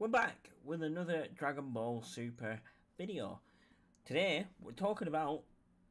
We're back with another Dragon Ball Super video. Today we're talking about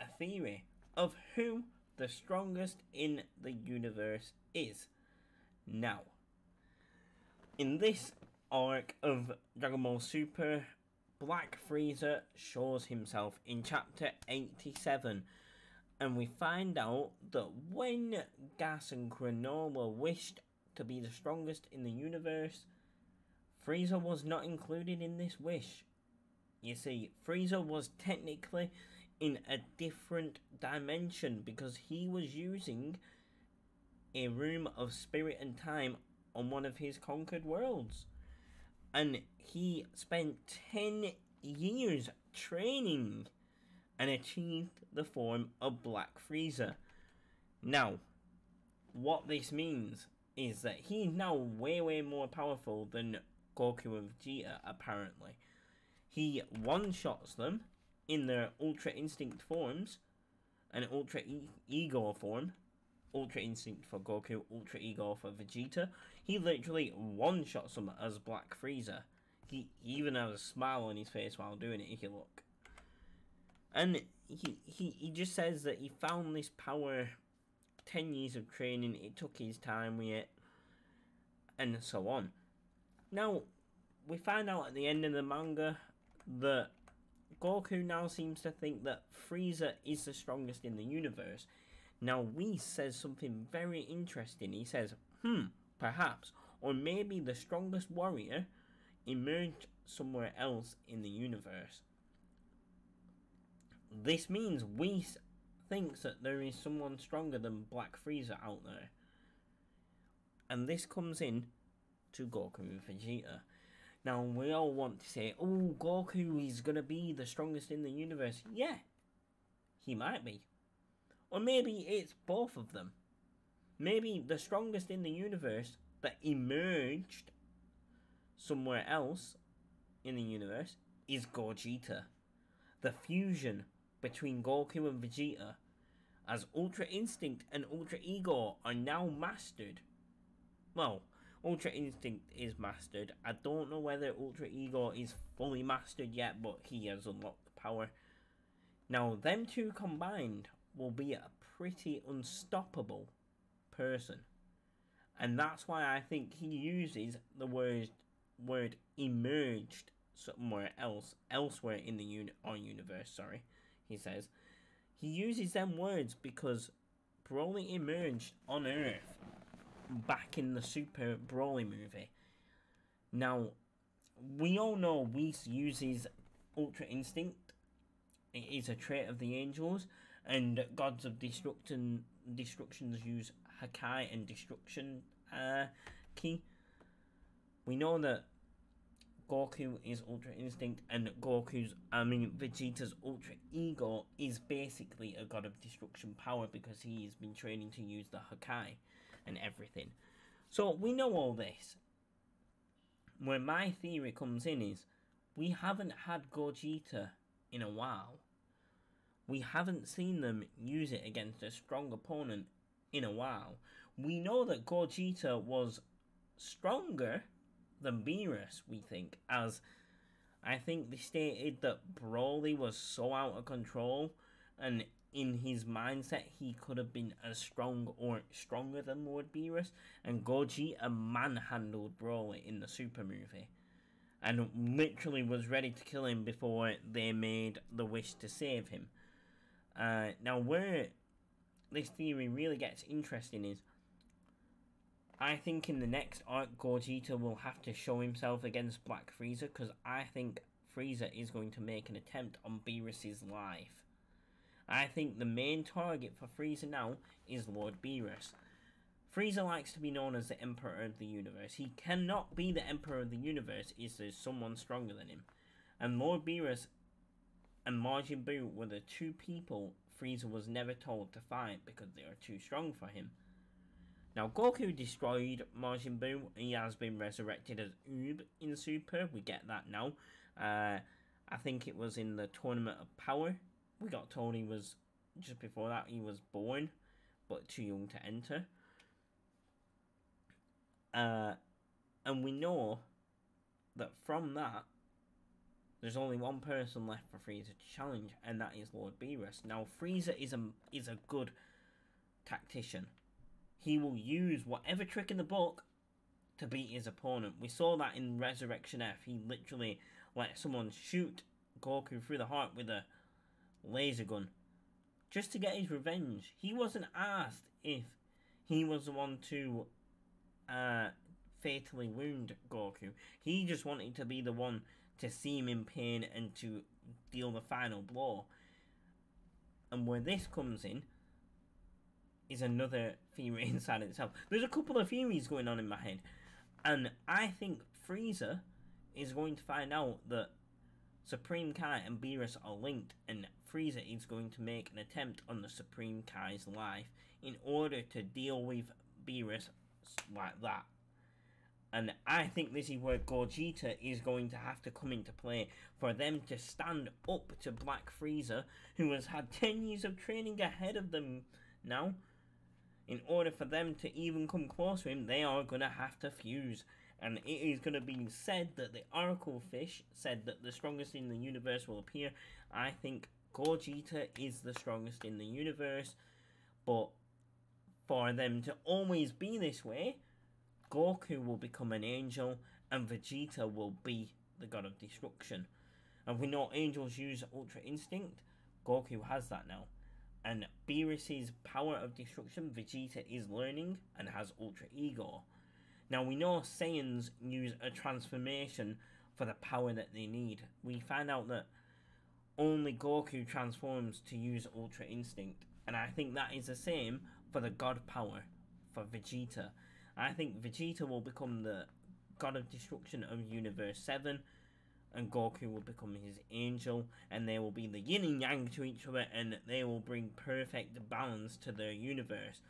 a theory of who the strongest in the universe is. Now, in this arc of Dragon Ball Super, Black Freeza shows himself in chapter 87, and we find out that when Gas and Granola wished to be the strongest in the universe, Freeza was not included in this wish. You see, Freeza was technically in a different dimension because he was using a room of spirit and time on one of his conquered worlds. And he spent 10 years training and achieved the form of Black Freeza. Now, what this means is that he's now way more powerful than Goku and Vegeta, apparently. He one-shots them in their Ultra Instinct forms, and Ultra Ego form. Ultra Instinct for Goku, Ultra Ego for Vegeta. He literally one-shots them as Black Freeza. He even has a smile on his face while doing it, if you look. And he just says that he found this power 10 years of training, it took his time with it, and so on. Now, we find out at the end of the manga that Goku now seems to think that Freeza is the strongest in the universe. Now, Whis says something very interesting. He says, perhaps, or maybe the strongest warrior emerged somewhere else in the universe. This means Whis thinks that there is someone stronger than Black Freeza out there. And this comes in to Goku and Vegeta. Now, we all want to say, oh, Goku is going to be the strongest in the universe. Yeah, he might be. Or maybe it's both of them. Maybe the strongest in the universe that emerged somewhere else in the universe is Gogeta. The fusion between Goku and Vegeta, as Ultra Instinct and Ultra Ego are now mastered. Well, Ultra Instinct is mastered. I don't know whether Ultra Ego is fully mastered yet, but he has unlocked the power. Now, them two combined will be a pretty unstoppable person. And that's why I think he uses the word emerged somewhere else, elsewhere in the universe, sorry, he says. He uses them words because Broly emerged on Earth back in the Super Broly movie. Now, we all know Whis uses Ultra Instinct. It is a trait of the angels, and gods of destructions use Hakai and destruction ki. We know that Goku is Ultra Instinct, and Vegeta's Ultra Ego is basically a god of destruction power because he has been training to use the Hakai and everything. So we know all this. Where my theory comes in is, we haven't had Gogeta in a while. We haven't seen them use it against a strong opponent in a while. We know that Gogeta was stronger than Beerus, we think, as I think they stated that Broly was so out of control, and in his mindset he could have been as strong or stronger than Lord Beerus, and Gogeta manhandled Broly in the Super movie and literally was ready to kill him before they made the wish to save him. Now, where this theory really gets interesting is, I think in the next arc, Gogeta will have to show himself against Black Freeza, because I think Freeza is going to make an attempt on Beerus' life. I think the main target for Freeza now is Lord Beerus. Freeza likes to be known as the Emperor of the Universe. He cannot be the Emperor of the Universe if there's someone stronger than him. And Lord Beerus and Majin Buu were the two people Freeza was never told to fight because they are too strong for him. Now, Goku destroyed Majin Buu. He has been resurrected as Oob in Super. We get that now. I think it was in the Tournament of Power. We got told he was, just before that, he was born, but too young to enter. And we know that from that, there's only one person left for Freeza to challenge, and that is Lord Beerus. Now, Freeza is a good tactician. He will use whatever trick in the book to beat his opponent. We saw that in Resurrection F. He literally let someone shoot Goku through the heart with a laser gun just to get his revenge. He wasn't asked if he was the one to fatally wound Goku. He just wanted to be the one to see him in pain and to deal the final blow. And where this comes in is another theory inside itself. There's a couple of theories going on in my head, and I think Freeza is going to find out that Supreme Kai and Beerus are linked, and Freeza is going to make an attempt on the Supreme Kai's life in order to deal with Beerus like that. And I think this is where Gogeta is going to have to come into play for them to stand up to Black Freeza, who has had 10 years of training ahead of them now. In order for them to even come close to him, they are going to have to fuse. And it is going to be said that the Oracle Fish said that the strongest in the universe will appear. I think Gogeta is the strongest in the universe. But for them to always be this way, Goku will become an angel and Vegeta will be the god of destruction. And we know angels use Ultra Instinct. Goku has that now. And Beerus' power of destruction, Vegeta is learning and has Ultra Ego. Now we know Saiyans use a transformation for the power that they need. We find out that only Goku transforms to use Ultra Instinct. And I think that is the same for the God power for Vegeta. I think Vegeta will become the god of destruction of Universe 7. And Goku will become his angel, and they will be the yin and yang to each other, and they will bring perfect balance to their universe.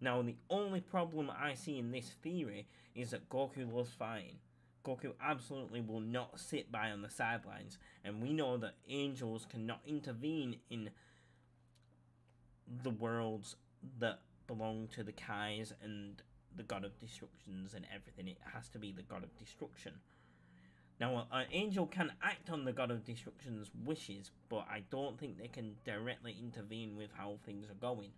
Now, the only problem I see in this theory is that Goku loves fighting. Goku absolutely will not sit by on the sidelines, and we know that angels cannot intervene in the worlds that belong to the Kais and the god of destructions and everything. It has to be the god of destruction. Now, an angel can act on the god of destruction's wishes, but I don't think they can directly intervene with how things are going.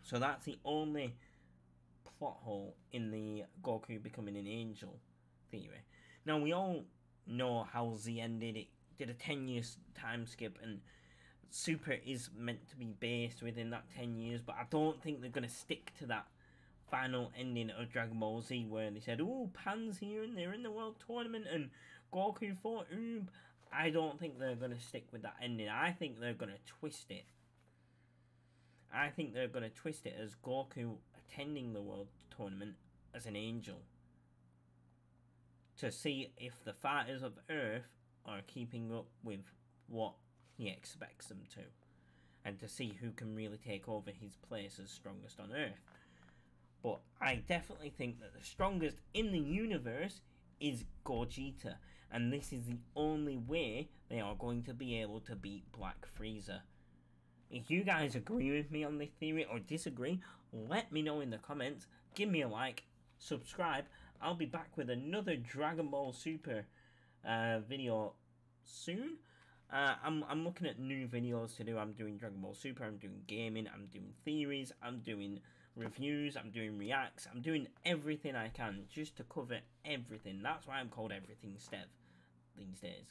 So that's the only plot hole in the Goku becoming an angel theory. Now, we all know how Z ended. It did a 10-year time skip, and Super is meant to be based within that 10 years, but I don't think they're going to stick to that final ending of Dragon Ball Z where they said, "Oh, Pan's here and they're in the World Tournament and Goku fought Oob." I don't think they're going to stick with that ending. I think they're going to twist it. I think they're going to twist it as Goku attending the World Tournament as an angel to see if the fighters of Earth are keeping up with what he expects them to, and to see who can really take over his place as strongest on Earth. But I definitely think that the strongest in the universe is Gogeta. And this is the only way they are going to be able to beat Black Freeza. If you guys agree with me on this theory or disagree, let me know in the comments. Give me a like, subscribe. I'll be back with another Dragon Ball Super video soon. I'm looking at new videos to do. I'm doing Dragon Ball Super, I'm doing gaming, I'm doing theories, I'm doing reviews, I'm doing reacts, I'm doing everything I can just to cover everything. That's why I'm called Everythingstev these days.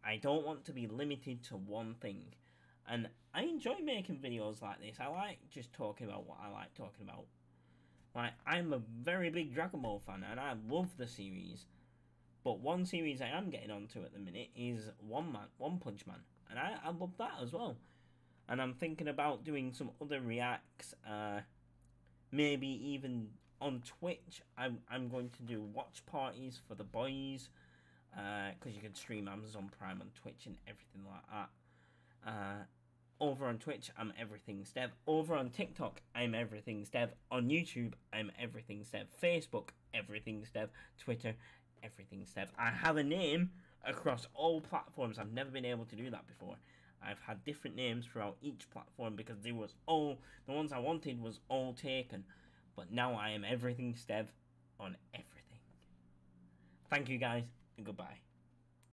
I don't want to be limited to one thing, and I enjoy making videos like this. I like just talking about what I like talking about. Like, I'm a very big Dragon Ball fan and I love the series, but one series I am getting onto at the minute is One Punch Man, and I love that as well. And I'm thinking about doing some other reacts, maybe even on Twitch. I'm going to do watch parties for the boys, because you can stream Amazon Prime on Twitch and everything like that. Over on Twitch, I'm Everythingstev. Over on TikTok, I'm Everythingstev. On YouTube, I'm Everythingstev. Facebook, Everythingstev. Twitter, Everythingstev. I have a name across all platforms. I've never been able to do that before. I've had different names throughout each platform because they was all, the ones I wanted was all taken. But now I am Everythingstev on everything. Thank you guys, and goodbye.